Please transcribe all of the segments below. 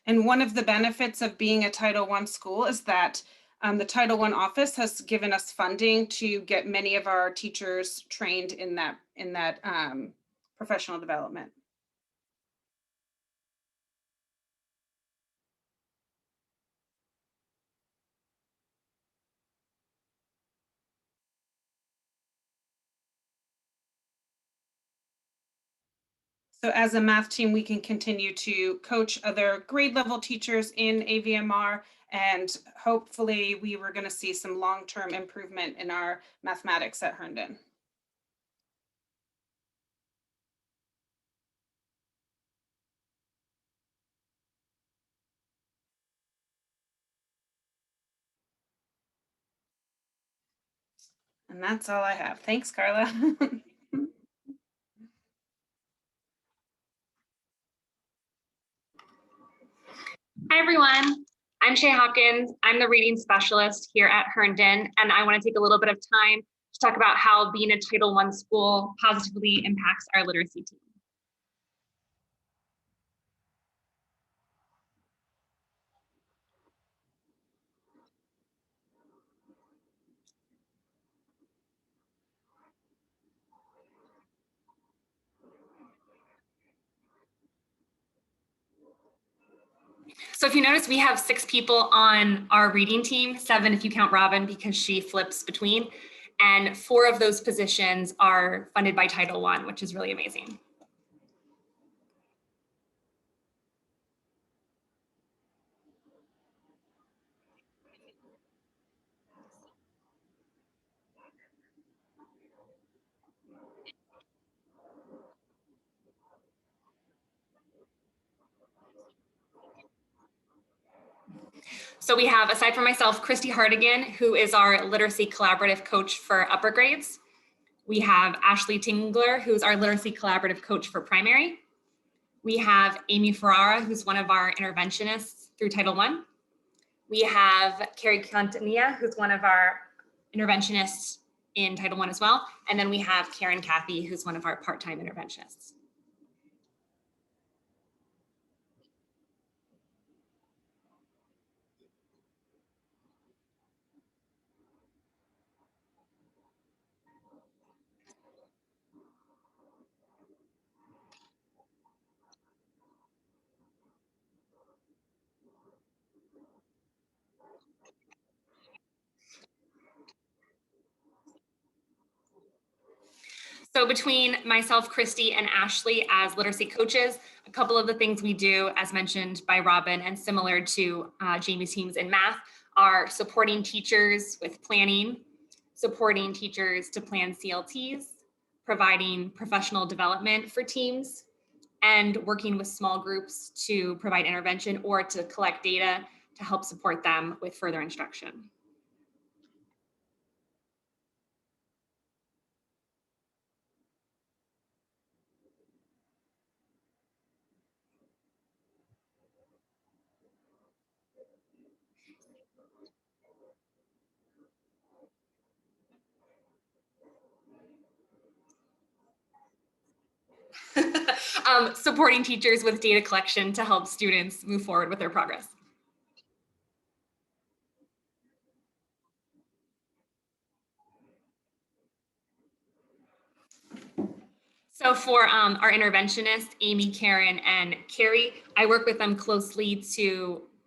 And one of the benefits of being a Title I school is that the Title I office has given us funding to get many of our teachers trained in that professional development. So as a math team, we can continue to coach other grade level teachers in AVMR, and hopefully we were going to see some long-term improvement in our mathematics at Herndon. And that's all I have. Thanks, Carla. Hi, everyone. I'm Shay Hopkins. I'm the reading specialist here at Herndon, and I want to take a little bit of time to talk about how being a Title I school positively impacts our literacy team. So if you notice, we have 6 people on our reading team, 7 if you count Robin because she flips between, and 4 of those positions are funded by Title I, which is really amazing. So we have, aside from myself, Christy Hardigan, who is our literacy collaborative coach for upper grades. We have Ashley Tingler, who's our literacy collaborative coach for primary. We have Amy Ferrara, who's one of our interventionists through Title I. We have Carrie Cantania, who's one of our interventionists in Title I as well. And then we have Karen Cathy, who's one of our part-time interventionists. So between myself, Christy, and Ashley as literacy coaches, a couple of the things we do, as mentioned by Robin, and similar to Jamie's teams in math, are supporting teachers with planning, supporting teachers to plan CLTs, providing professional development for teams, and working with small groups to provide intervention or to collect data to help support them with further instruction. Supporting teachers with data collection to help students move forward with their progress. So for our interventionists, Amy, Karen, and Carrie, I work with them closely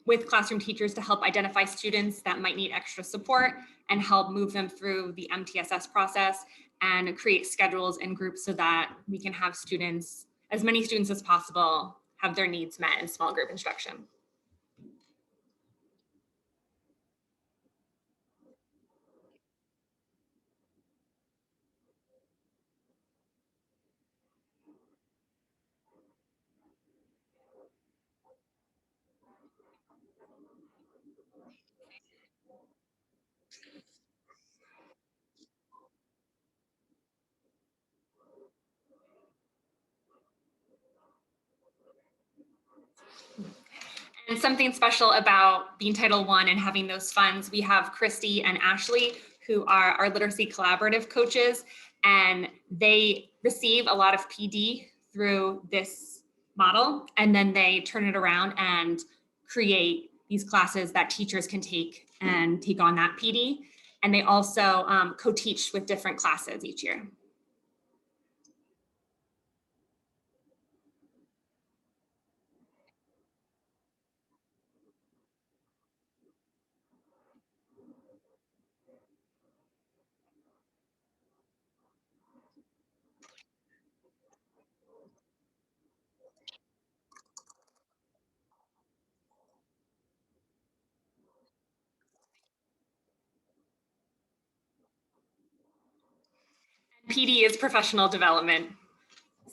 with classroom teachers to help identify students that might need extra support and help move them through the MTSS process and create schedules and groups so that we can have students, as many students as possible, have their needs met in small group instruction. And something special about being Title I and having those funds, we have Christy and Ashley, who are our literacy collaborative coaches, and they receive a lot of PD through this model, and then they turn it around and create these classes that teachers can take and take on that PD. And they also co-teach with different classes each year. PD is professional development.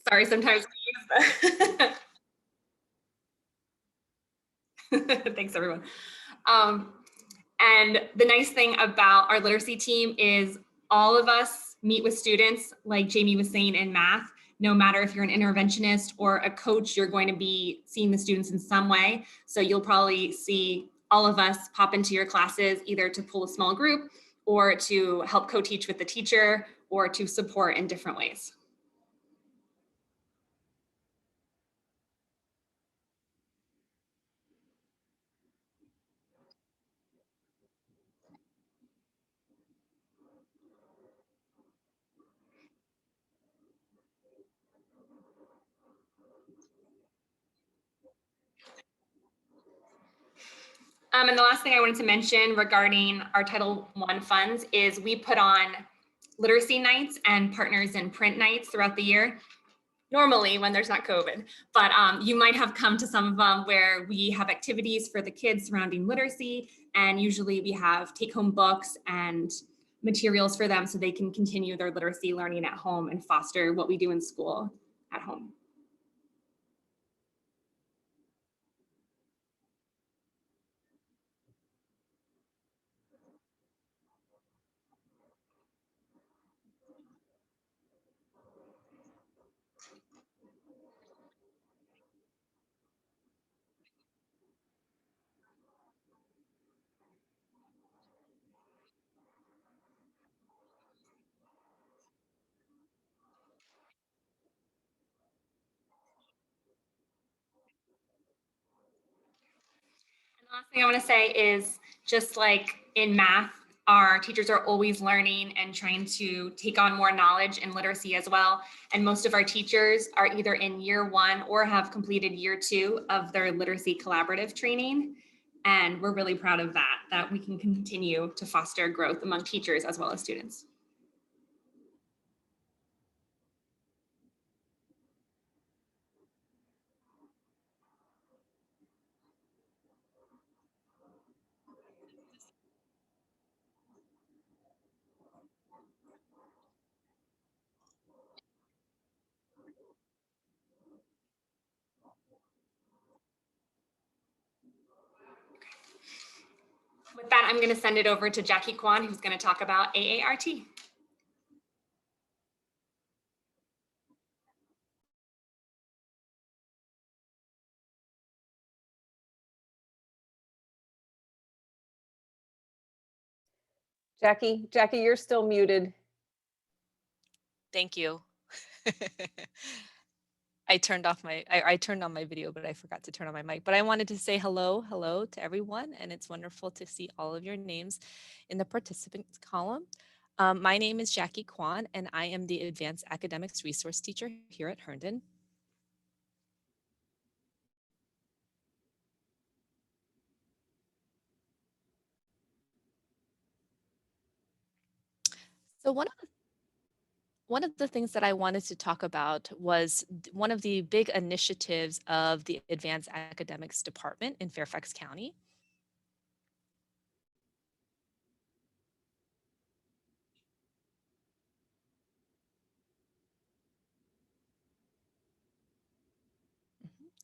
Sorry, sometimes we use that. Thanks, everyone. And the nice thing about our literacy team is all of us meet with students, like Jamie was saying, in math. No matter if you're an interventionist or a coach, you're going to be seeing the students in some way. So you'll probably see all of us pop into your classes, either to pull a small group or to help co-teach with the teacher or to support in different ways. And the last thing I wanted to mention regarding our Title I funds is we put on literacy nights and partners in print nights throughout the year. Normally when there's not COVID, but you might have come to some of them where we have activities for the kids surrounding literacy. And usually we have take-home books and materials for them so they can continue their literacy learning at home and foster what we do in school at home. And the last thing I want to say is, just like in math, our teachers are always learning and trying to take on more knowledge and literacy as well. And most of our teachers are either in year 1 or have completed year 2 of their literacy collaborative training. And we're really proud of that we can continue to foster growth among teachers as well as students. With that, I'm going to send it over to Jackie Kwan, who's going to talk about AART. Jackie, you're still muted. Thank you. I turned on my video, but I forgot to turn on my mic. But I wanted to say hello to everyone, and it's wonderful to see all of your names in the participants column. My name is Jackie Kwan, and I am the Advanced Academics Resource Teacher here at Herndon. So one of the things that I wanted to talk about was one of the big initiatives of the Advanced Academics Department in Fairfax County.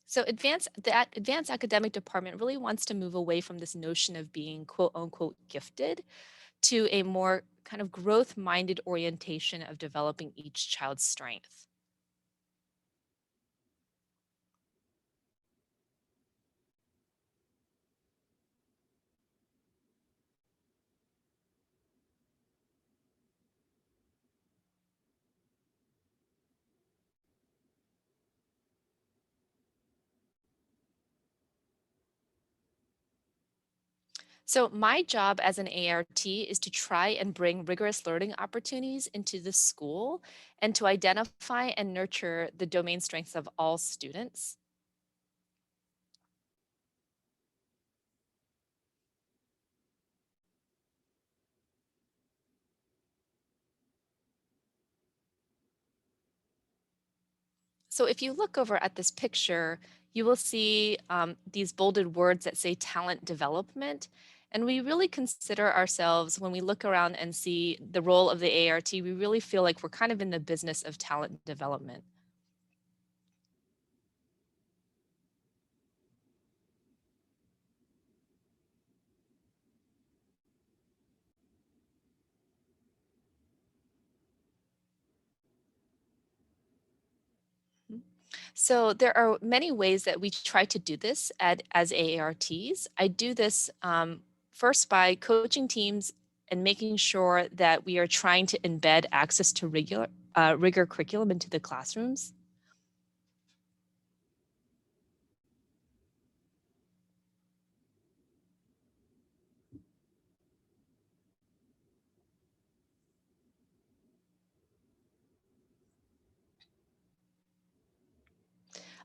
So the Advanced Academic Department really wants to move away from this notion of being quote unquote gifted to a more kind of growth-minded orientation of developing each child's strength. So, my job as an ART is to try and bring rigorous learning opportunities into the school and to identify and nurture the domain strengths of all students. So, if you look over at this picture, you will see these bolded words that say talent development. And we really consider ourselves, when we look around and see the role of the ART, we really feel like we're kind of in the business of talent development. So there are many ways that we try to do this as AARTs. I do this first by coaching teams and making sure that we are trying to embed access to rigor curriculum into the classrooms.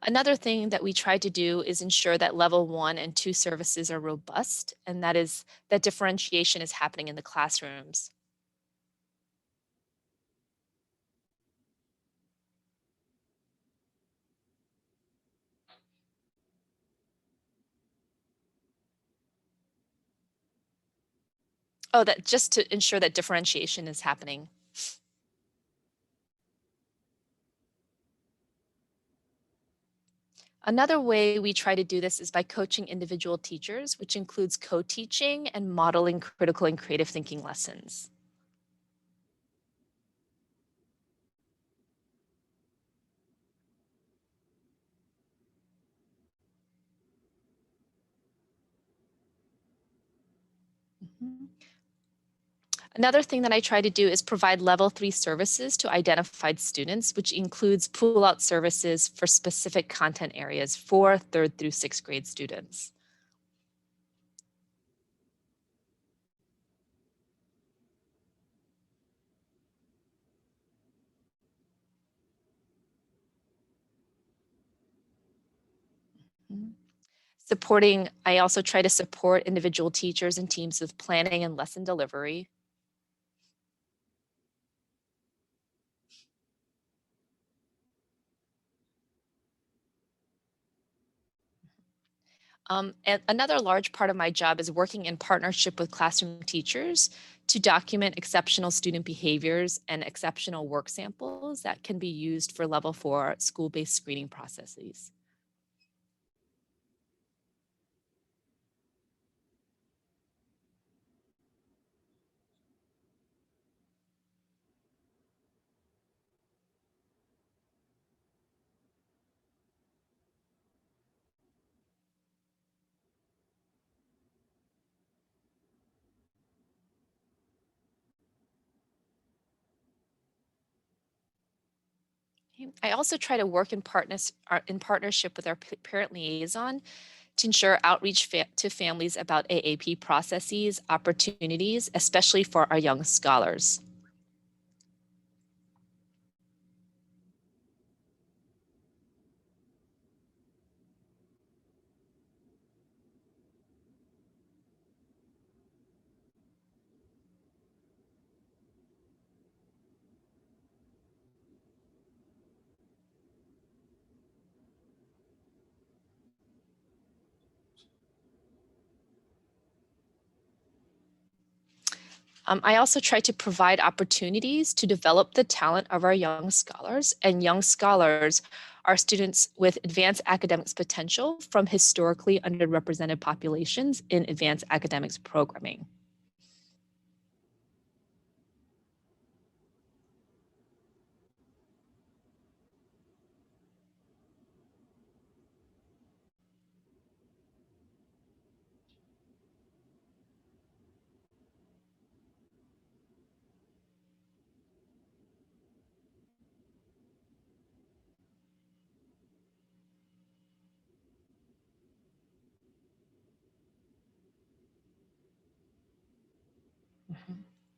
Another thing that we try to do is ensure that level 1 and 2 services are robust, and that is that differentiation is happening in the classrooms. Oh, that just to ensure that differentiation is happening. Another way we try to do this is by coaching individual teachers, which includes co-teaching and modeling critical and creative thinking lessons. Mhm. Another thing that I try to do is provide level 3 services to identified students, which includes pull out services for specific content areas for 3rd through 6th grade students. Mhm. I also try to support individual teachers and teams with planning and lesson delivery. And another large part of my job is working in partnership with classroom teachers to document exceptional student behaviors and exceptional work samples that can be used for level 4 school-based screening processes. I also try to work in partnership with our parent liaison to ensure outreach to families about AAP processes, opportunities, especially for our young scholars. I also try to provide opportunities to develop the talent of our young scholars, and young scholars are students with advanced academics potential from historically underrepresented populations in advanced academics programming.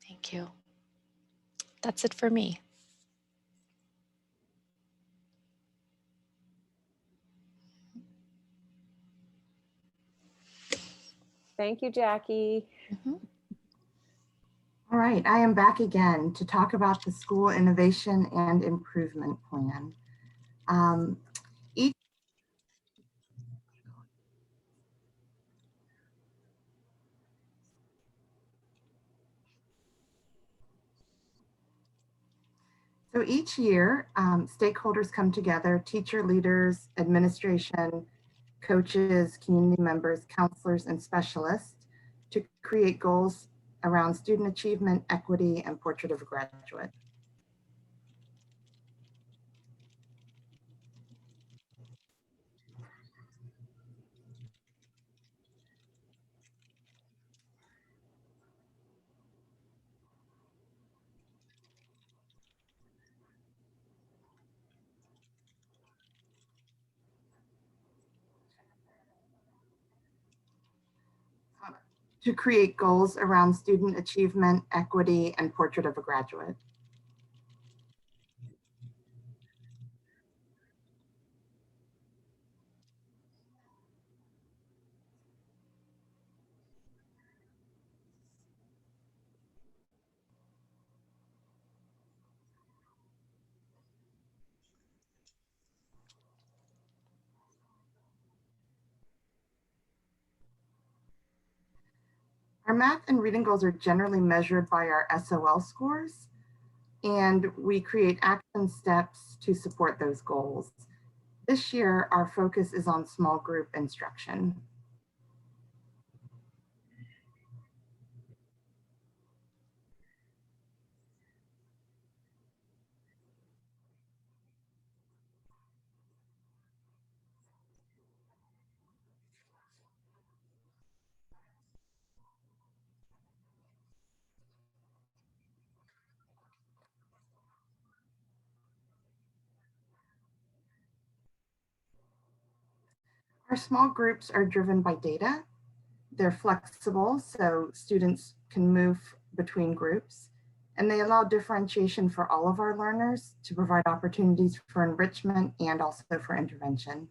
Thank you. That's it for me. Thank you, Jackie. All right, I am back again to talk about the School Innovation and Improvement Plan. So each year, stakeholders come together, teacher leaders, administration, coaches, community members, counselors, and specialists to create goals around student achievement, equity, and portrait of a graduate. To create goals around student achievement, equity, and portrait of a graduate. Our math and reading goals are generally measured by our SOL scores, and we create action steps to support those goals. This year, our focus is on small group instruction. Our small groups are driven by data. They're flexible, so students can move between groups, and they allow differentiation for all of our learners to provide opportunities for enrichment and also for intervention.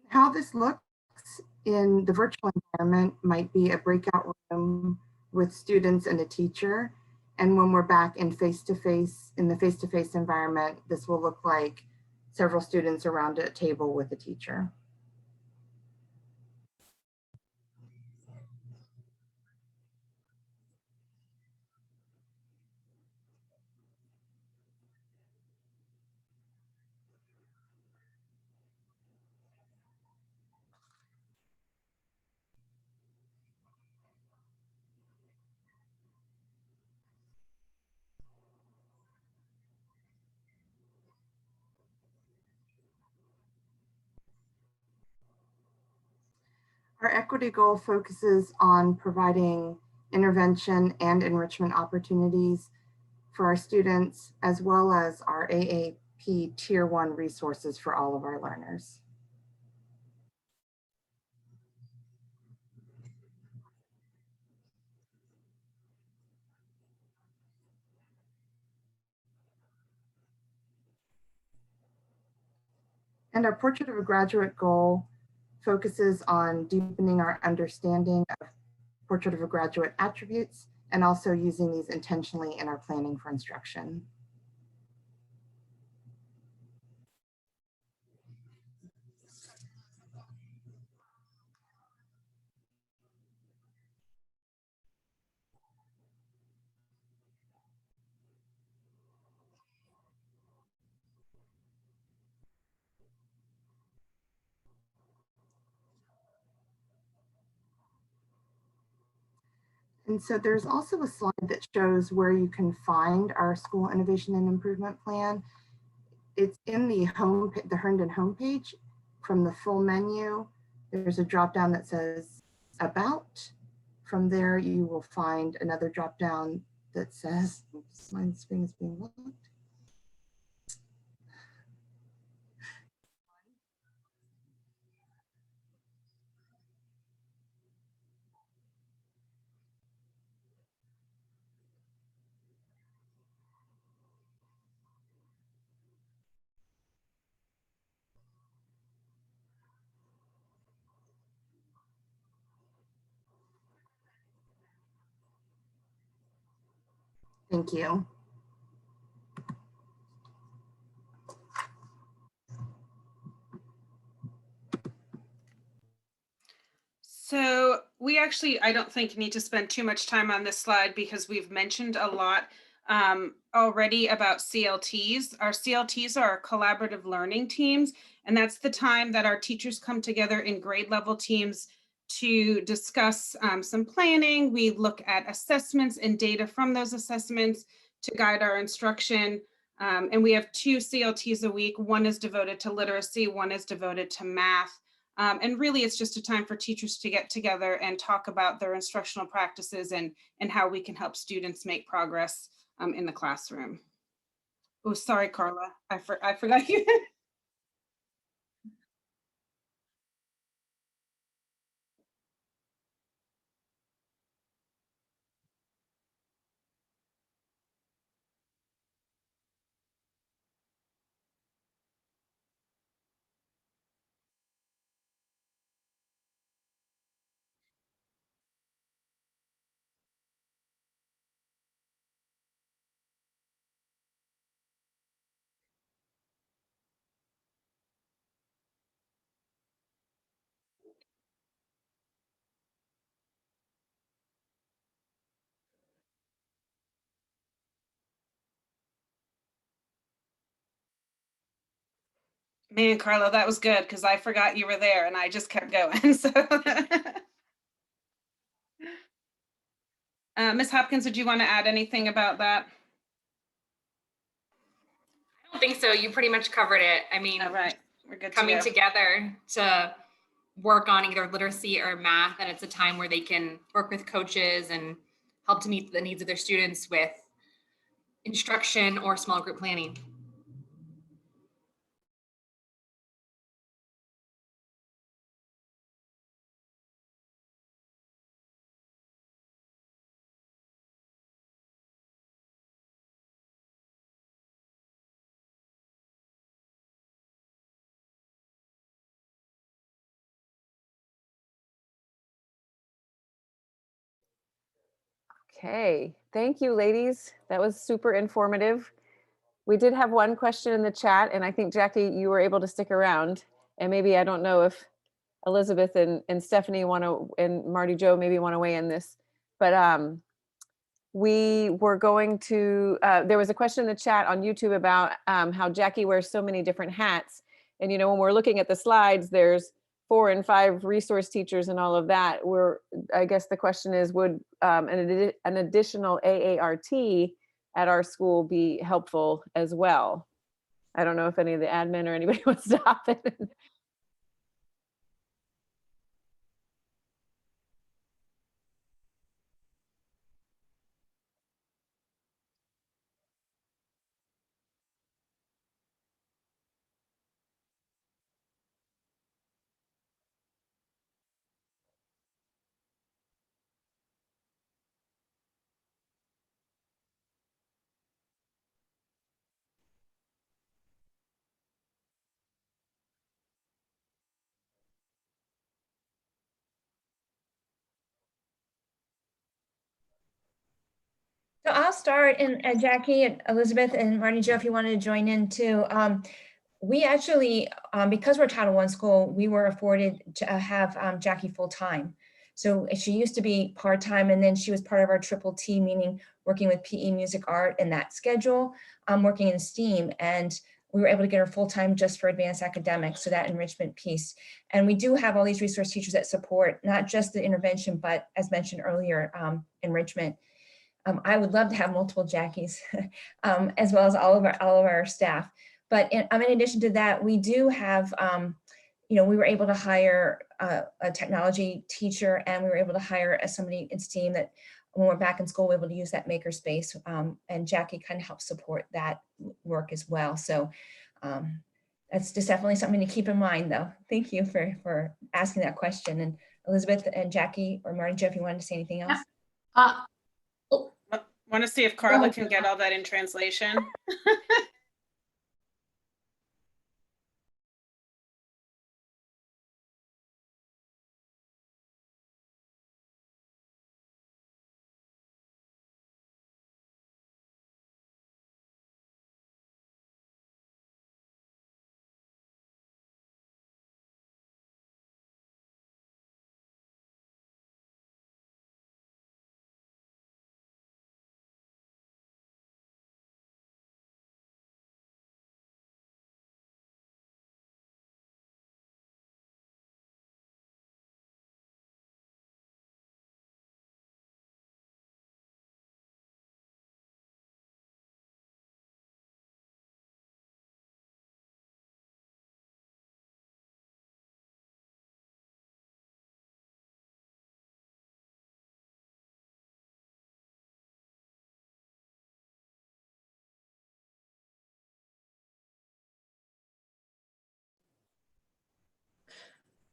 How this looks in the virtual environment might be a breakout room with students and a teacher. And when we're back in face-to-face, in the face-to-face environment, this will look like several students around a table with a teacher. Our equity goal focuses on providing intervention and enrichment opportunities for our students, as well as our AAP Tier 1 resources for all of our learners. And our Portrait of a Graduate goal focuses on deepening our understanding of Portrait of a Graduate attributes and also using these intentionally in our planning for instruction. And so there's also a slide that shows where you can find our School Innovation and Improvement Plan. It's in the Herndon homepage. From the full menu, there's a drop down that says about. From there, you will find another drop down that says, oops, my screen is being locked. Thank you. So we actually, I don't think need to spend too much time on this slide because we've mentioned a lot already about CLTs. Our CLTs are our collaborative learning teams, and that's the time that our teachers come together in grade level teams to discuss some planning. We look at assessments and data from those assessments to guide our instruction. And we have 2 CLTs a week. One is devoted to literacy, one is devoted to math. And really, it's just a time for teachers to get together and talk about their instructional practices and how we can help students make progress in the classroom. Oh, sorry, Carla. I forgot you. Man, Carla, that was good because I forgot you were there and I just kept going. So, Ms. Hopkins, did you want to add anything about that? I don't think so. You pretty much covered it. I mean, All right, we're good. Coming together to work on either literacy or math, and it's a time where they can work with coaches and help to meet the needs of their students with instruction or small group planning. Okay, thank you, ladies. That was super informative. We did have one question in the chat, and I think, Jackie, you were able to stick around. And maybe, I don't know if Elizabeth and Stephanie want to, and Marty Joe maybe want to weigh in this, but we were going to, there was a question in the chat on YouTube about how Jackie wears so many different hats. And, you know, when we're looking at the slides, there's 4 and 5 resource teachers and all of that. I guess the question is, would an additional AART at our school be helpful as well? I don't know if any of the admin or anybody wants to hop in. So I'll start, and Jackie and Elizabeth and Marty Joe, if you wanted to join in too. We actually, because we're a Title I school, we were afforded to have Jackie full-time. So she used to be part-time, and then she was part of our triple T, meaning working with PE, music, art, and that schedule, working in STEAM. And we were able to get her full-time just for advanced academics, so that enrichment piece. And we do have all these resource teachers that support not just the intervention, but as mentioned earlier, enrichment. I would love to have multiple Jackies, as well as all of our staff. But in addition to that, we do have, we were able to hire a technology teacher, and we were able to hire somebody in STEAM that when we're back in school, we're able to use that makerspace. And Jackie kind of helped support that work as well. So that's just definitely something to keep in mind, though. Thank you for asking that question. And Elizabeth and Jackie or Marty Jo, if you wanted to say anything else. Want to see if Carla can get all that in translation?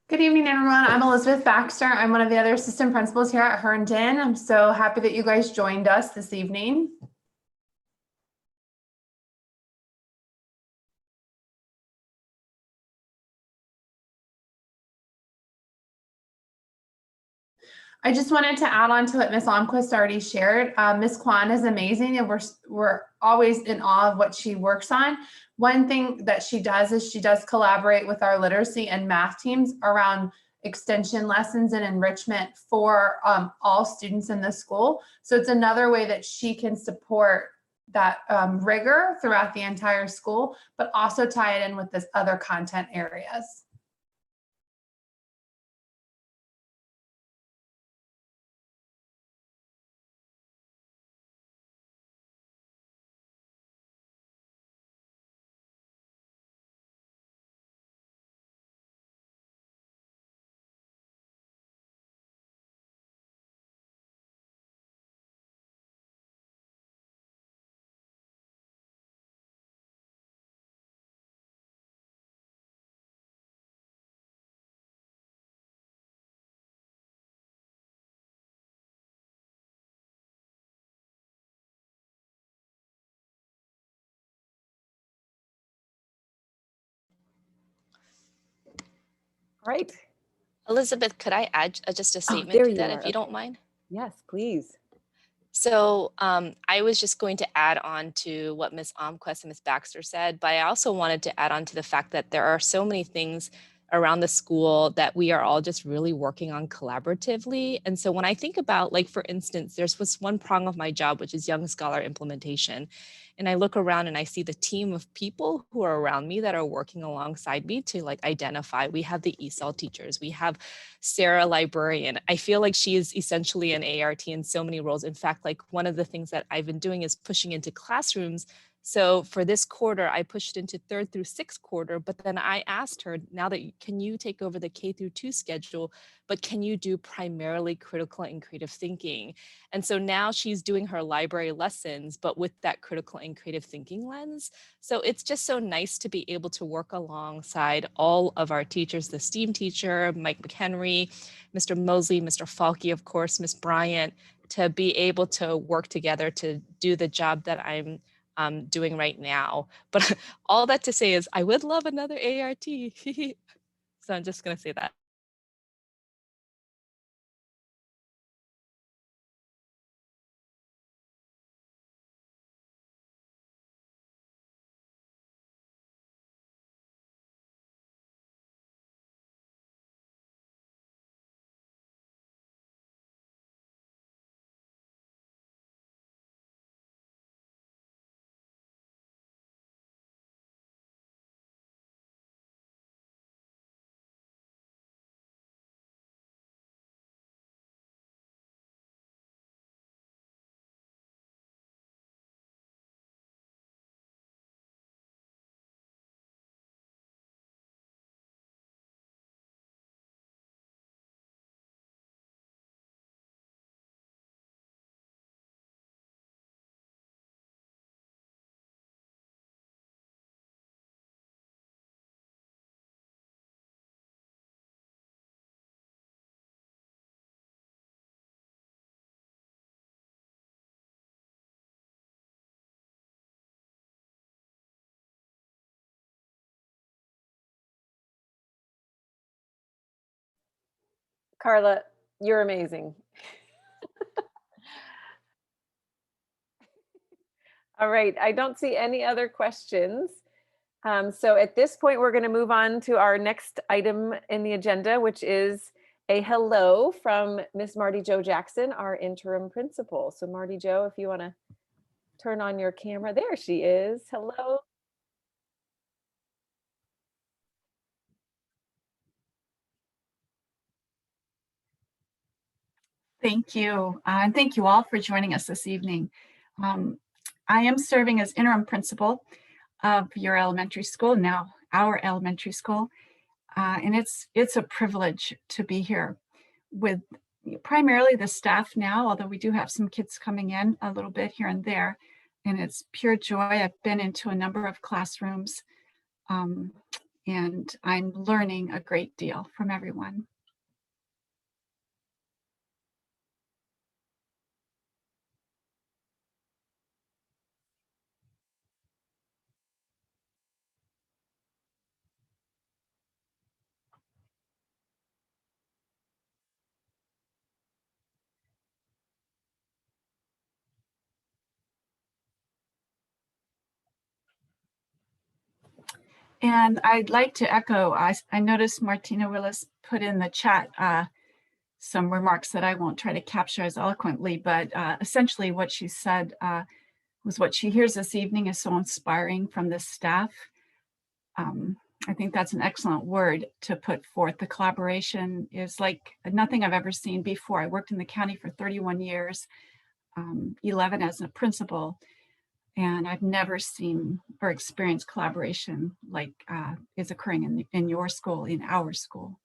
Good evening, everyone. I'm Elizabeth Baxter. I'm one of the other assistant principals here at Herndon. I'm so happy that you guys joined us this evening. I just wanted to add on to what Ms. Almquist already shared. Ms. Kwan is amazing, and we're always in awe of what she works on. One thing that she does is she does collaborate with our literacy and math teams around extension lessons and enrichment for all students in the school. So it's another way that she can support that rigor throughout the entire school, but also tie it in with this other content areas. All right. Elizabeth, could I add just a statement there to you that, are. if you don't Okay. mind? Yes, please. So I was just going to add on to what Ms. Almquist and Ms. Baxter said, but I also wanted to add on to the fact that there are so many things around the school that we are all just really working on collaboratively. And so when I think about, like, for instance, there's this one prong of my job, which is young scholar implementation. And I look around and I see the team of people who are around me that are working alongside me to, like, identify. We have the ESOL teachers, we have Sarah librarian. I feel like she is essentially an ART in so many roles. In fact, like, one of the things that I've been doing is pushing into classrooms. So for this quarter, I pushed into 3rd through 6th quarter, but then I asked her, now that can you take over the K through 2 schedule, but can you do primarily critical and creative thinking? And so now she's doing her library lessons, but with that critical and creative thinking lens. So it's just so nice to be able to work alongside all of our teachers, the STEAM teacher, Mike McHenry, Mr. Mosley, Mr. Falke, of course, Ms. Bryant, to be able to work together to do the job that I'm doing right now. But all that to say is I would love another ART. So I'm just going to say that. Carla, you're amazing. All right, I don't see any other questions. So at this point, we're going to move on to our next item in the agenda, which is a hello from Miss Marty Jo Jackson, our interim principal. So Marty Jo, if you want to turn on your camera, there she is. Hello. Thank you. And thank you all for joining us this evening. I am serving as interim principal of your elementary school, now our elementary school. And it's a privilege to be here with primarily the staff now, although we do have some kids coming in a little bit here and there. And it's pure joy. I've been into a number of classrooms and I'm learning a great deal from everyone. And I'd like to echo, I noticed Martina Willis put in the chat some remarks that I won't try to capture as eloquently, but essentially what she said was what she hears this evening is so inspiring from this staff. I think that's an excellent word to put forth. The collaboration is like nothing I've ever seen before. I worked in the county for 31 years, 11 as a principal. And I've never seen or experienced collaboration like is occurring in your school, in our school.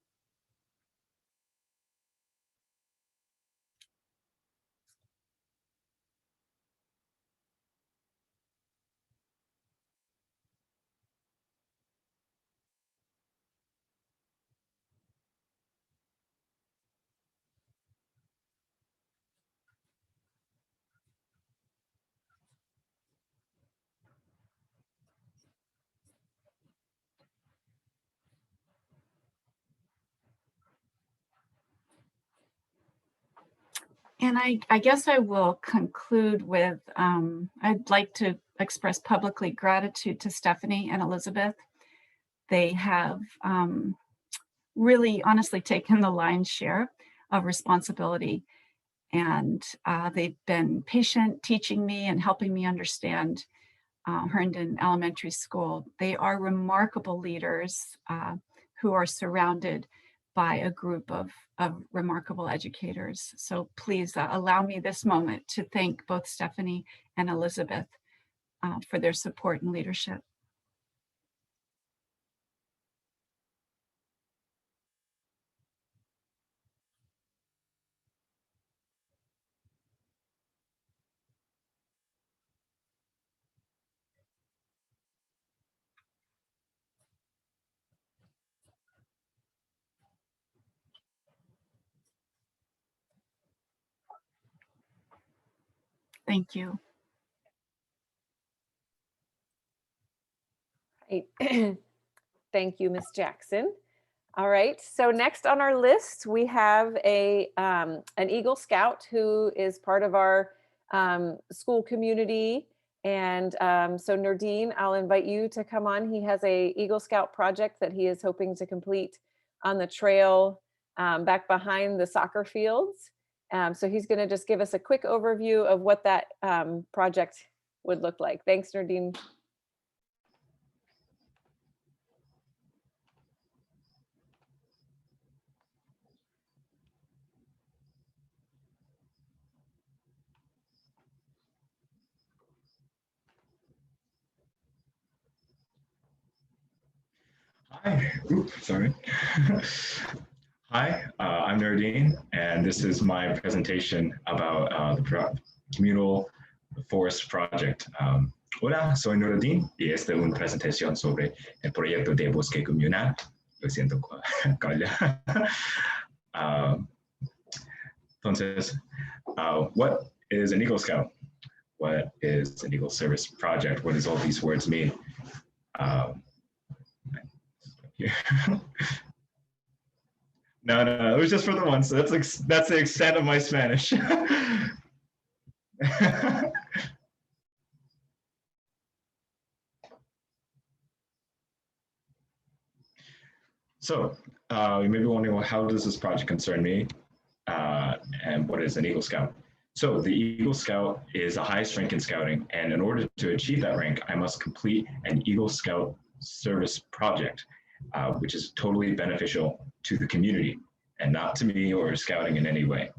And I guess I will conclude with, I'd like to express publicly gratitude to Stephanie and Elizabeth. They have really honestly taken the lion's share of responsibility. And they've been patient teaching me and helping me understand Herndon Elementary School. They are remarkable leaders who are surrounded by a group of remarkable educators. So please allow me this moment to thank both Stephanie and Elizabeth for their support and leadership. Thank you. Right. Thank you, Ms. Jackson. All right, so next on our list, we have an Eagle Scout who is part of our school community. And so Nordine, I'll invite you to come on. He has a Eagle Scout project that he is hoping to complete on the trail back behind the soccer fields. So he's gonna just give us a quick overview of what that project would look like. Thanks, Nordine. Hi, sorry. Hi, I'm Nordine, and this is my presentation about the Communal Forest Project. Hola, soy Nordine y esta es una presentación sobre el proyecto de bosque comunal. Lo siento, Carla. Entonces, what is an Eagle Scout? What is an Eagle Service Project? What does all these words mean? No, it was just for the one. So that's the extent of my Spanish. So you may be wondering, well, how does this project concern me? And what is an Eagle Scout? So the Eagle Scout is the highest rank in scouting, and in order to achieve that rank, I must complete an Eagle Scout service project, which is totally beneficial to the community and not to me or scouting in any way.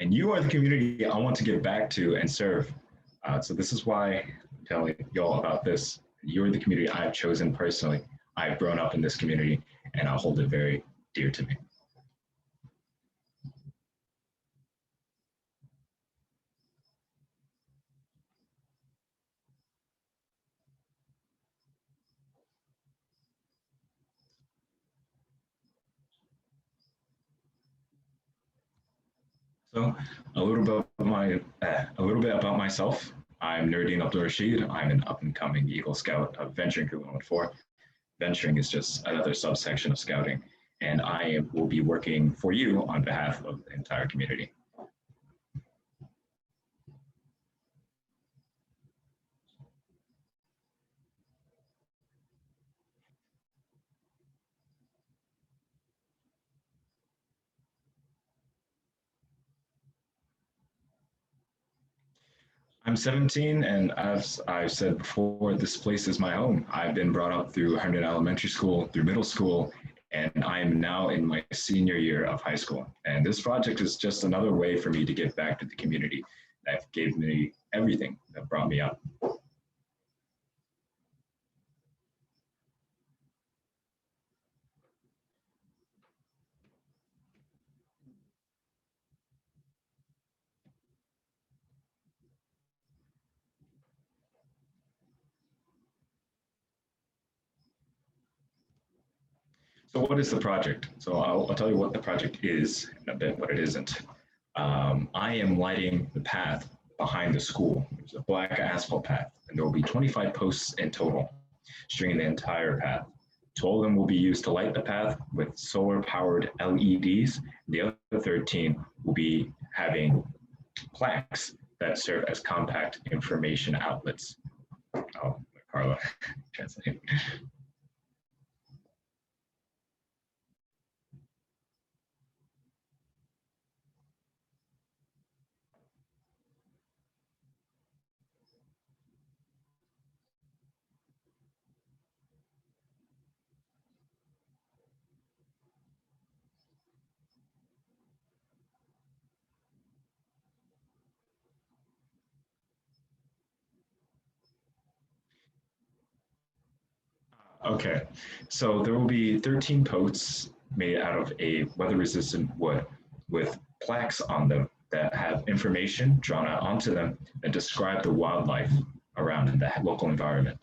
And you are the community I want to give back to and serve. So this is why I'm telling y'all about this. You're the community I've chosen personally. I've grown up in this community and I hold it very dear to me. So a little bit about myself. I'm Nurdeen Abdul Rashid. I'm an up-and-coming Eagle Scout of Venturing Crew 114. Venturing is just another subsection of Scouting, and I will be working for you on behalf of the entire community. I'm 17, and as I've said before, this place is my home. I've been brought up through Herndon Elementary School, through middle school, and I am now in my senior year of high school. And this project is just another way for me to give back to the community that gave me everything, that brought me up. So what is the project? So I'll tell you what the project is and a bit what it isn't. I am lighting the path behind the school. It's a black asphalt path, and there will be 25 posts in total, stringing the entire path. 12 of them will be used to light the path with solar-powered LEDs. The other 13 will be having plaques that serve as compact information outlets. Oh, Carla, translate. Okay, so there will be 13 posts made out of a weather-resistant wood with plaques on them that have information drawn out onto them that describe the wildlife around the local environment.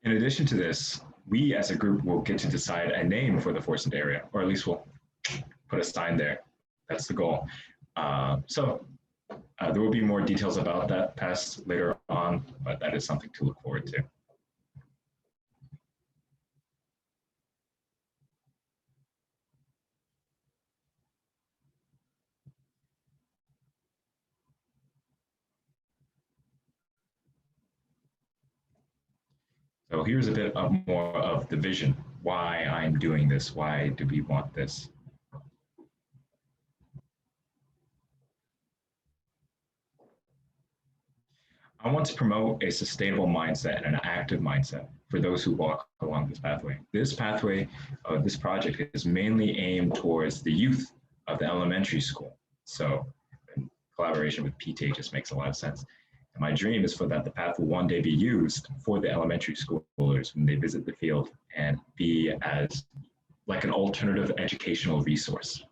In addition to this, we as a group will get to decide a name for the Forest area, or at least we'll put a sign there. That's the goal. There will be more details about that past later on, but that is something to look forward to. So here's a bit more of the vision, why I'm doing this, why do we want this? I want to promote a sustainable mindset and an active mindset for those who walk along this pathway. This pathway, this project is mainly aimed towards the youth of the elementary school. So in collaboration with PTA just makes a lot of sense. And my dream is for that the path will one day be used for the elementary schoolers when they visit the field and be as like an alternative educational resource.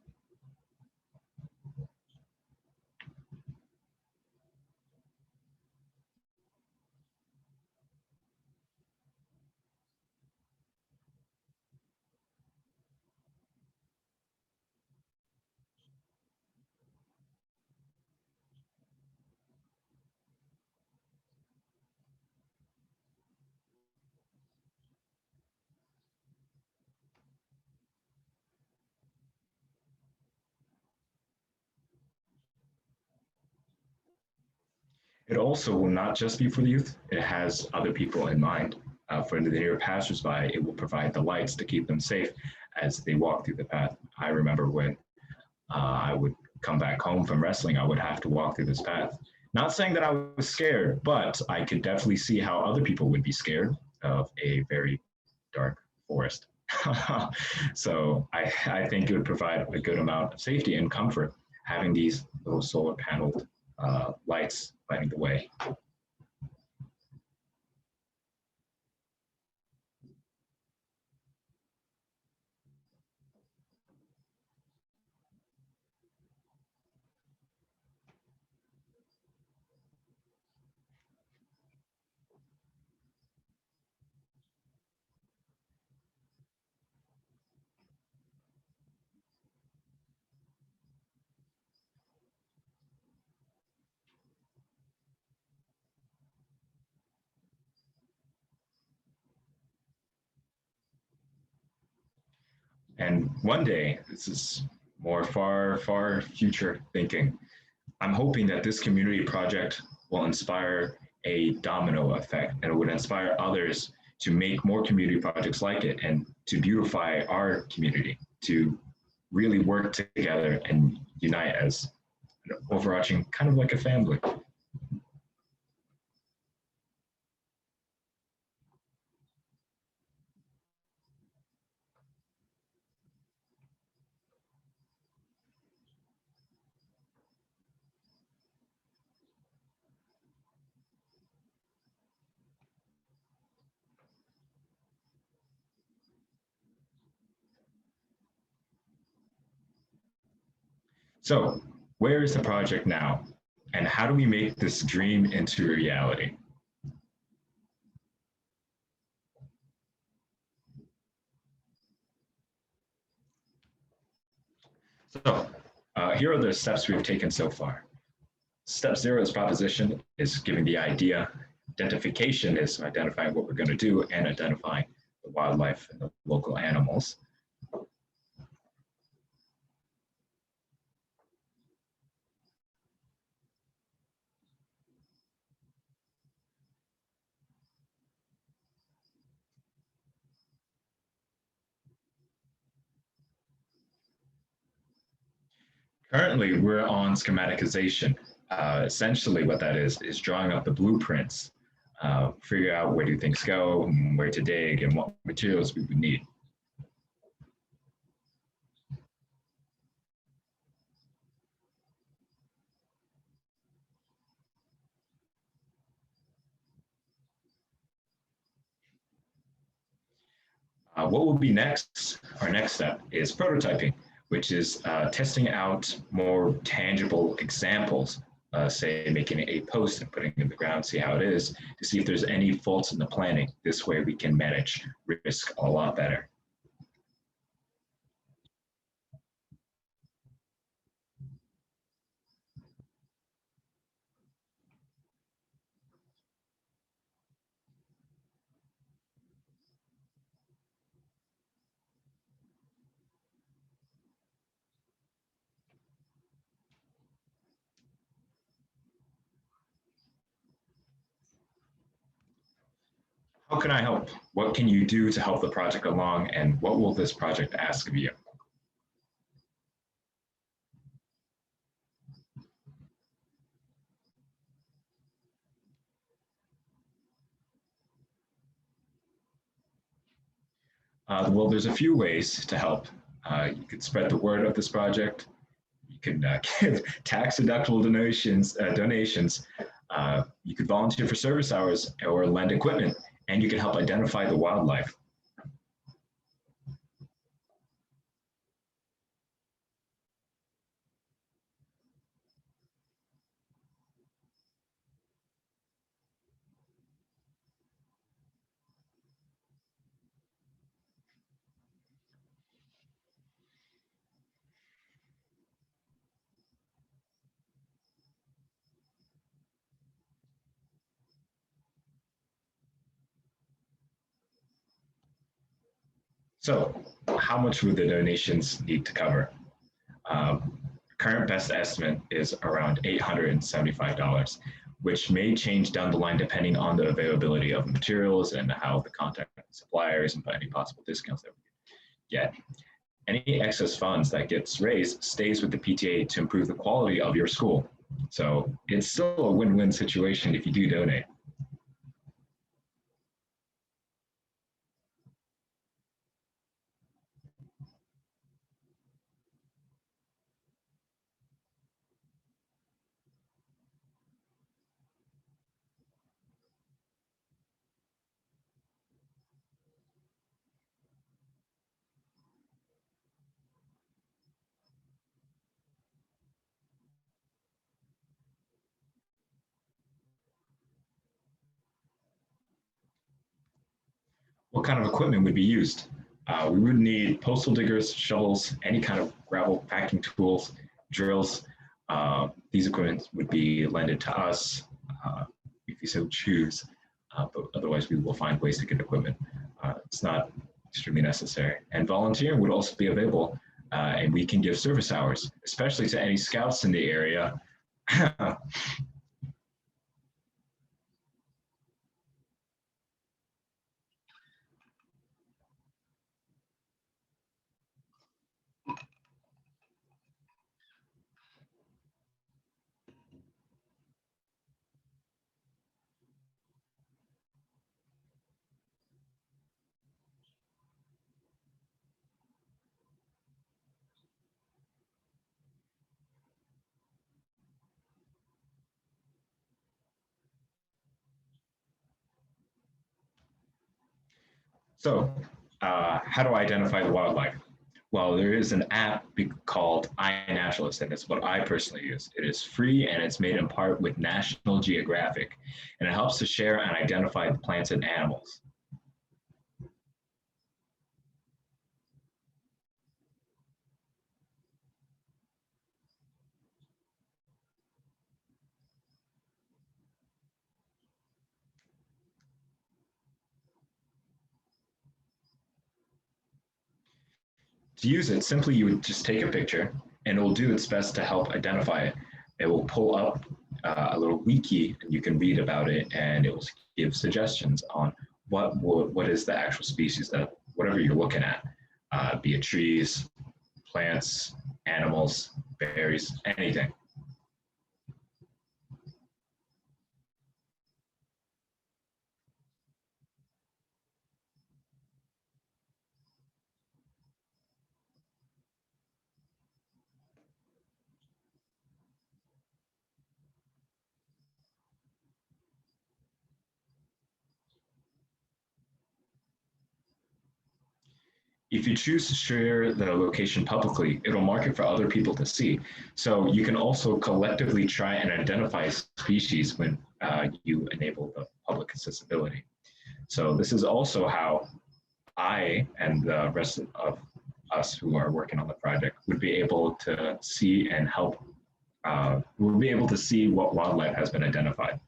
It also will not just be for the youth, it has other people in mind. For the near passersby, it will provide the lights to keep them safe as they walk through the path. I remember when I would come back home from wrestling, I would have to walk through this path. Not saying that I was scared, but I could definitely see how other people would be scared of a very dark forest. So I think it would provide a good amount of safety and comfort having these little solar paneled lights lighting the way. And one day, this is more far future thinking, I'm hoping that this community project will inspire a domino effect and it would inspire others to make more community projects like it and to beautify our community, to really work together and unite as an overarching, kind of like a family. So, where is the project now? And how do we make this dream into reality? So, here are the steps we've taken so far. Step 0 is proposition, is giving the idea. Identification is identifying what we're going to do and identifying the wildlife and the local animals. Currently, we're on schematization. Essentially, what that is drawing up the blueprints, figure out where do things go, and where to dig, and what materials we would need. What will be next? Our next step is prototyping, which is testing out more tangible examples, say making a post and putting it in the ground, see how it is, to see if there's any faults in the planning. This way we can manage risk a lot better. How can I help? What can you do to help the project along, and what will this project ask of you? Well, there's a few ways to help. You could spread the word of this project. can give tax-deductible donations. You could volunteer for service hours or lend equipment, and you can help identify the wildlife. So how much would the donations need to cover? Current best estimate is around $875, which may change down the line depending on the availability of materials and how the contact suppliers and any possible discounts that we get. Any excess funds that gets raised stays with the PTA to improve the quality of your school. So it's still a win-win situation if you do donate. What kind of equipment would be used? We would need postal diggers, shovels, any kind of gravel packing tools, drills. These equipment would be lended to us if you so choose, but otherwise we will find ways to get equipment. It's not extremely necessary. And volunteering would also be available, and we can give service hours, especially to any scouts in the area. So how do I identify the wildlife? Well, there is an app called iNaturalist, and it's what I personally use. It is free, and it's made in part with National Geographic, and it helps to share and identify the plants and animals. To use it, simply you would just take a picture and it will do its best to help identify it. It will pull up a little wiki and you can read about it, and it will give suggestions on what is the actual species that whatever you're looking at, be it trees, plants, animals, berries, anything. If you choose to share the location publicly, it'll mark it for other people to see. So you can also collectively try and identify species when you enable the public accessibility. So this is also how I and the rest of us who are working on the project would be able to see and help, we'll be able to see what wildlife has been identified.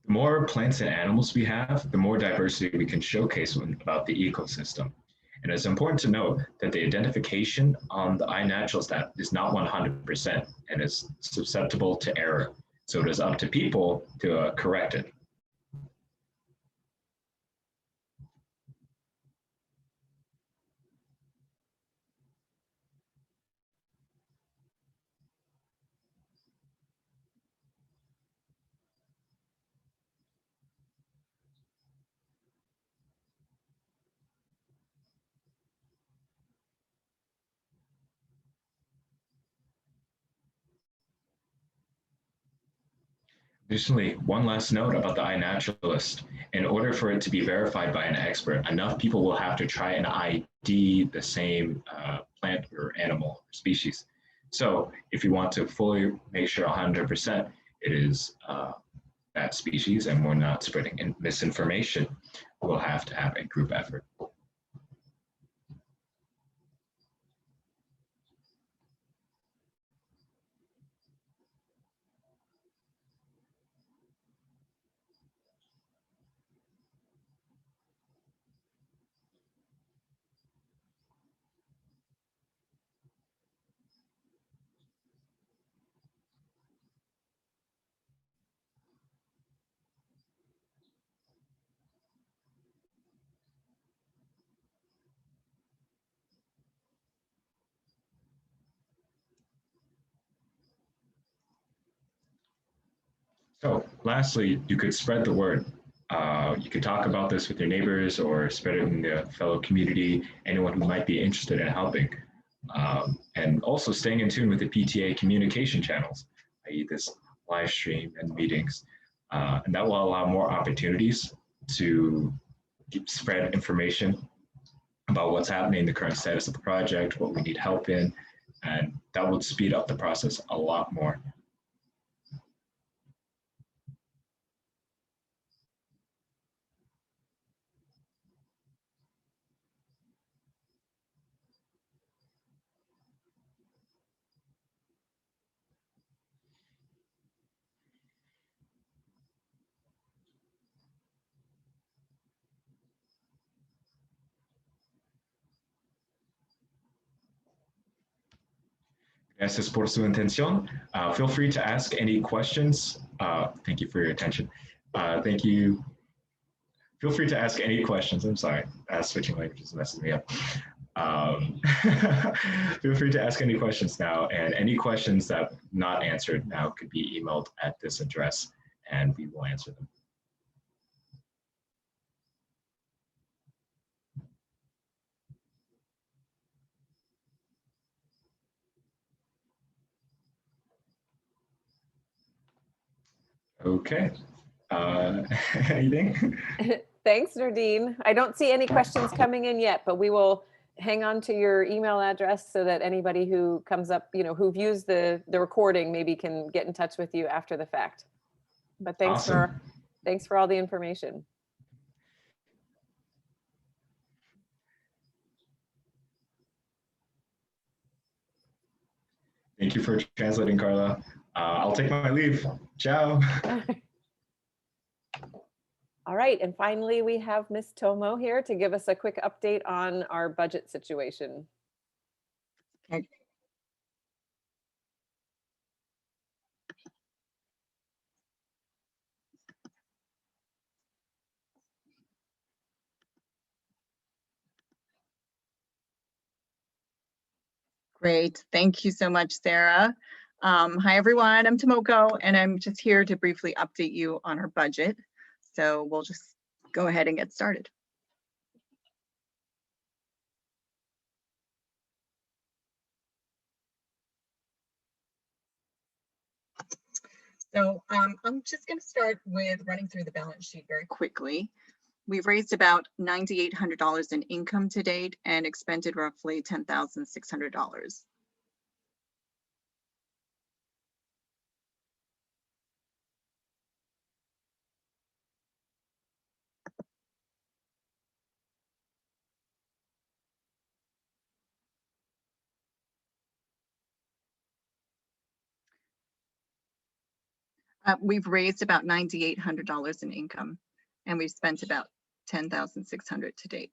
The more plants and animals we have, the more diversity we can showcase about the ecosystem. And it's important to note that the identification on the iNaturalist app is not 100% and is susceptible to error. So it is up to people to correct it. Additionally, one last note about the iNaturalist. In order for it to be verified by an expert, enough people will have to try and ID the same plant or animal species. So if you want to fully make sure 100% it is that species and we're not spreading misinformation, we'll have to have a group effort. So lastly, you could spread the word. You could talk about this with your neighbors or spread it in the fellow community, anyone who might be interested in helping. And also staying in tune with the PTA communication channels, i.e. this live stream and meetings. And that will allow more opportunities to spread information about what's happening, the current status of the project, what we need help in, and that would speed up the process a lot more. Gracias por su atención. Feel free to ask any questions. Thank you for your attention. Thank you. Feel free to ask any questions. I'm sorry, switching languages messes me up. Feel free to ask any questions now, and any questions that not answered now could be emailed at this address, and we will answer them. Okay. Anything? Thanks, Nardine. I don't see any questions coming in yet, but we will hang on to your email address so that anybody who comes up, who views the recording maybe can get in touch with you after the fact. But thanks Awesome. for all the information. Thank you for translating, Carla. I'll take my leave. Ciao. All right, and finally, we have Ms. Tomo here to give us a quick update on our budget situation. Okay. Great, thank you so much, Sarah. Hi, everyone, I'm Tomoko, and I'm just here to briefly update you on our budget. So we'll just go ahead and get started. So I'm just going to start with running through the balance sheet very quickly. We've raised about $9,800 in income to date and expended roughly $10,600. We've raised about $9,800 in income, and we've spent about $10,600 to date.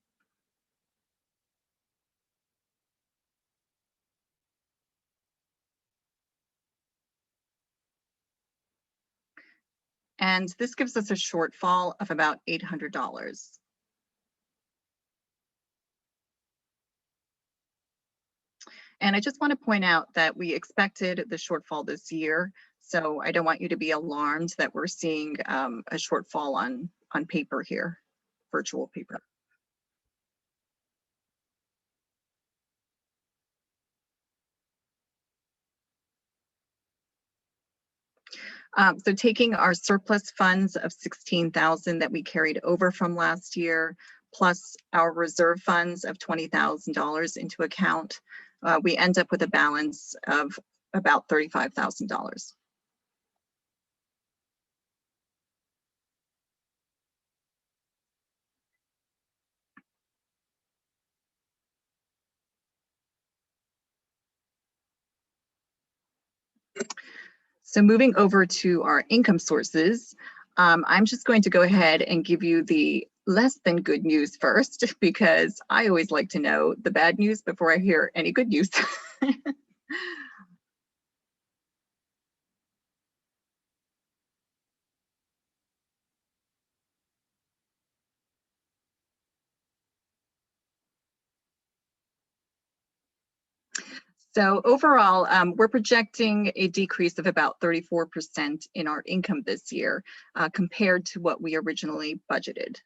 And this gives us a shortfall of about $800. And I just want to point out that we expected the shortfall this year. So I don't want you to be alarmed that we're seeing a shortfall on paper here, virtual paper. So taking our surplus funds of 16,000 that we carried over from last year, plus our reserve funds of $20,000 into account, we end up with a balance of about $35,000. So moving over to our income sources, I'm just going to go ahead and give you the less than good news first, because I always like to know the bad news before I hear any good news. So overall, we're projecting a decrease of about 34% in our income this year compared to what we originally budgeted.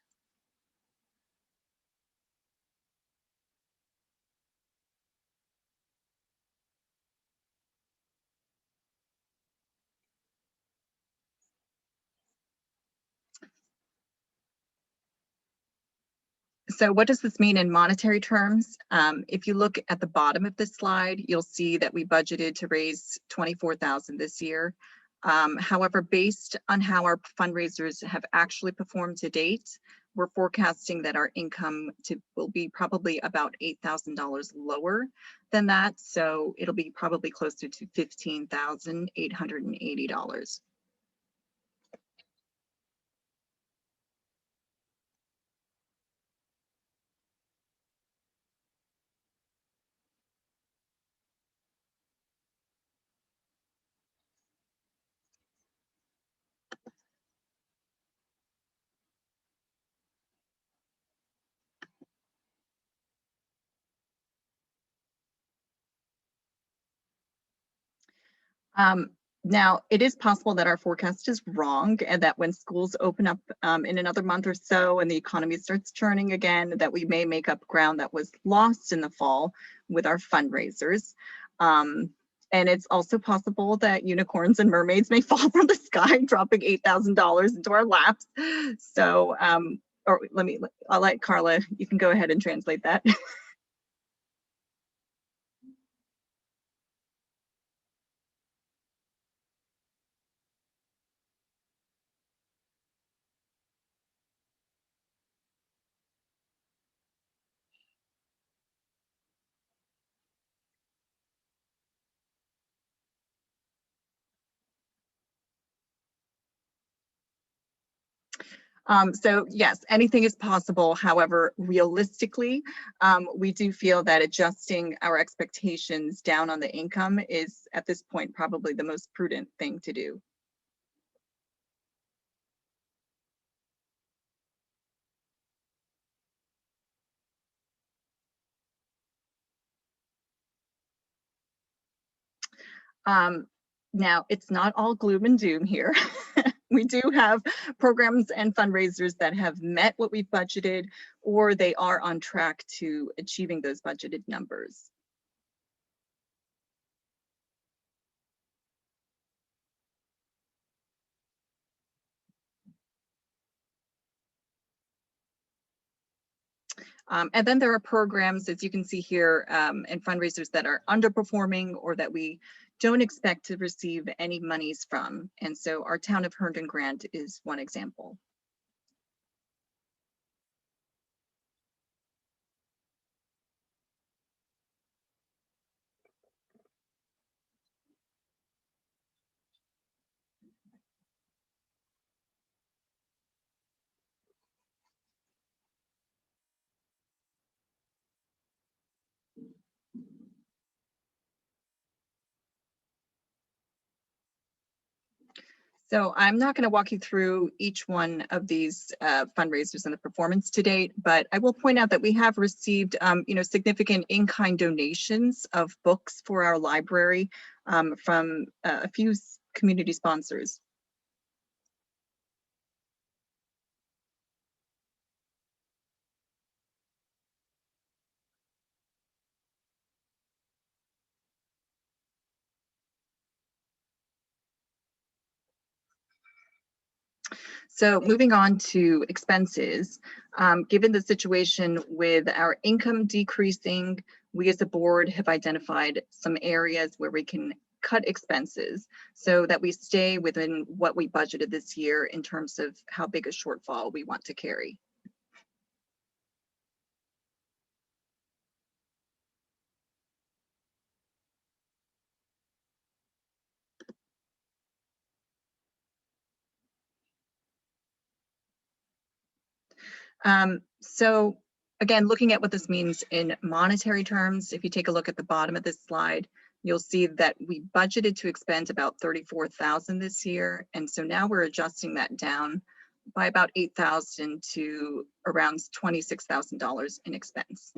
So what does this mean in monetary terms? If you look at the bottom of this slide, you'll see that we budgeted to raise 24,000 this year. However, based on how our fundraisers have actually performed to date, we're forecasting that our income will be probably about $8,000 lower than that. So it'll be probably closer to $15,880. Now, it is possible that our forecast is wrong and that when schools open up in another month or so and the economy starts churning again, that we may make up ground that was lost in the fall with our fundraisers. And it's also possible that unicorns and mermaids may fall from the sky, dropping $8,000 into our laps. So, I'll let Carla, you can go ahead and translate that. So yes, anything is possible. However, realistically, we do feel that adjusting our expectations down on the income is at this point probably the most prudent thing to do. Now, it's not all gloom and doom here. We do have programs and fundraisers that have met what we've budgeted, or they are on track to achieving those budgeted numbers. And then there are programs, as you can see here, and fundraisers that are underperforming or that we don't expect to receive any monies from. And so our Town of Herndon grant is one example. So I'm not going to walk you through each one of these fundraisers and the performance to date, but I will point out that we have received, significant in-kind donations of books for our library from a few community sponsors. So moving on to expenses, given the situation with our income decreasing, we as a board have identified some areas where we can cut expenses so that we stay within what we budgeted this year in terms of how big a shortfall we want to carry. So again, looking at what this means in monetary terms, if you take a look at the bottom of this slide, you'll see that we budgeted to expend about 34,000 this year. And so now we're adjusting that down by about 8,000 to around $26,000 in expense.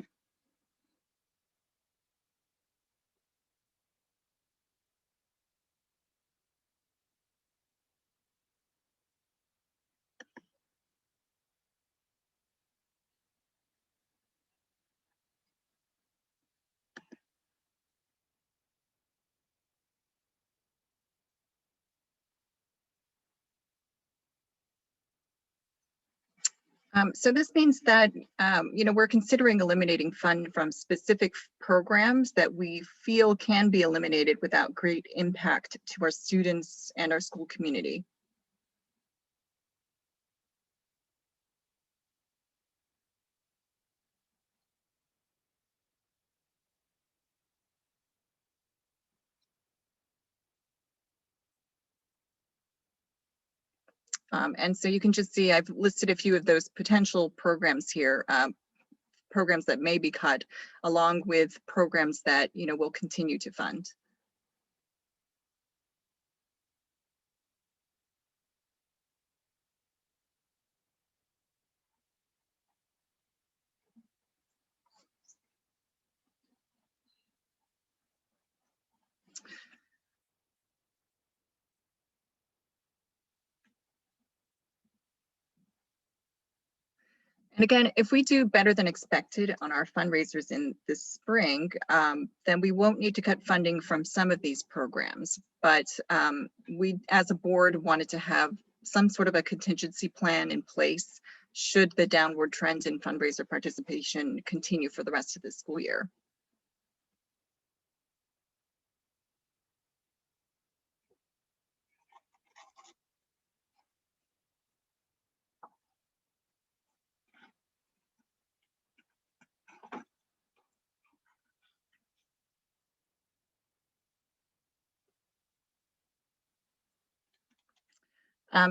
So this means that, we're considering eliminating fund from specific programs that we feel can be eliminated without great impact to our students and our school community. And so you can just see I've listed a few of those potential programs here, programs that may be cut, along with programs that will continue to fund. And again, if we do better than expected on our fundraisers in the spring, then we won't need to cut funding from some of these programs. But we, as a board, wanted to have some sort of a contingency plan in place should the downward trend in fundraiser participation continue for the rest of the school year.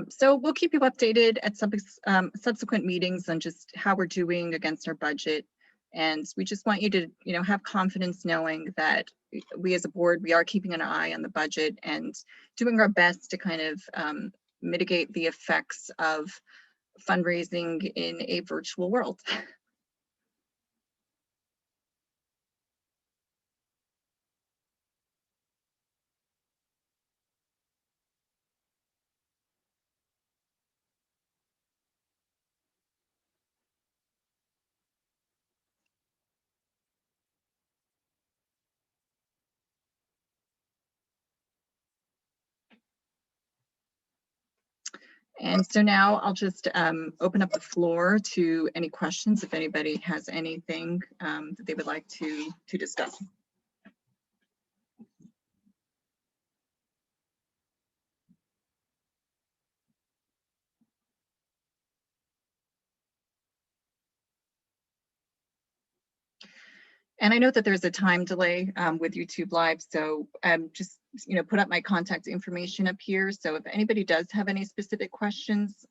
So we'll keep you updated at some subsequent meetings on just how we're doing against our budget. And we just want you to, have confidence knowing that we as a board, we are keeping an eye on the budget and doing our best to kind of mitigate the effects of fundraising in a virtual world. And so now I'll just open up the floor to any questions if anybody has anything that they would like to discuss. And I know that there's a time delay with YouTube Live, so just put up my contact information up here. So if anybody does have any specific questions,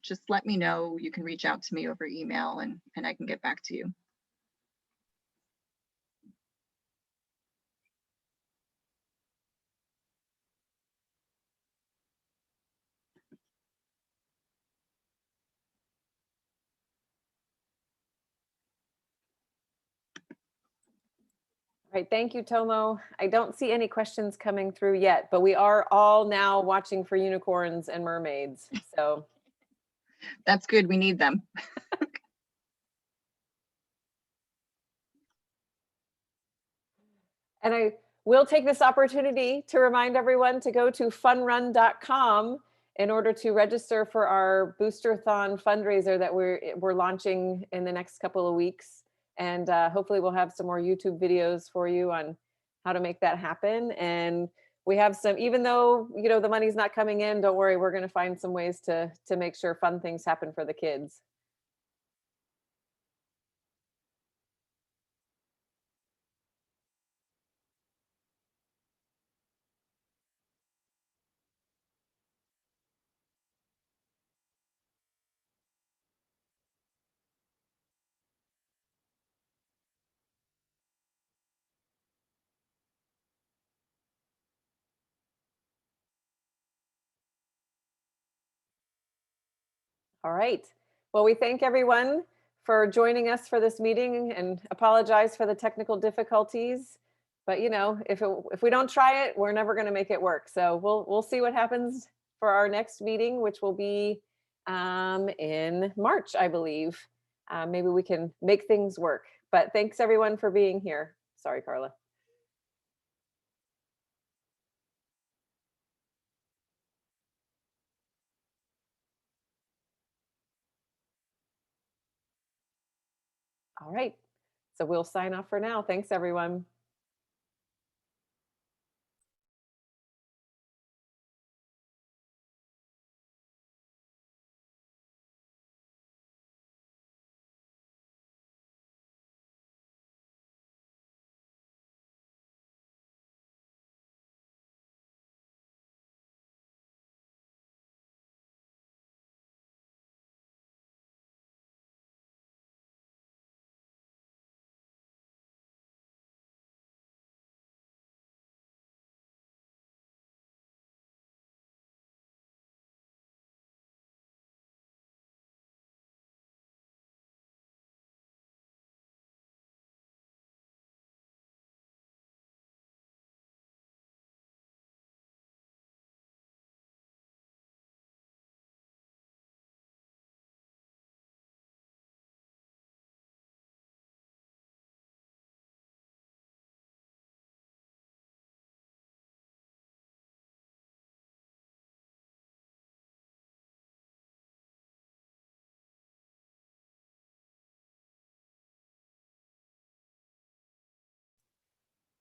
just let me know. You can reach out to me over email and I can get back to you. Right, thank you, Tomo. I don't see any questions coming through yet, but we are all now watching for unicorns and mermaids. So That's good. We need them. and I will take this opportunity to remind everyone to go to funrun.com in order to register for our Boosterthon fundraiser that we're launching in the next couple of weeks. And hopefully we'll have some more YouTube videos for you on how to make that happen. And we have some, even though, you know, the money's not coming in, don't worry, we're going to find some ways to make sure fun things happen for the kids. All right. Well, we thank everyone for joining us for this meeting and apologize for the technical difficulties. But you know, if we don't try it, we're never going to make it work. So we'll see what happens for our next meeting, which will be in March, I believe. Maybe we can make things work. But thanks everyone for being here. Sorry, Carla. All right. So we'll sign off for now. Thanks, everyone.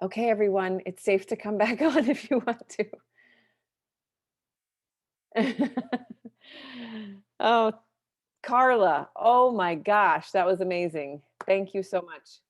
Okay, everyone, it's safe to come back on if you want to. Oh, Carla, oh my gosh, that was amazing. Thank you so much.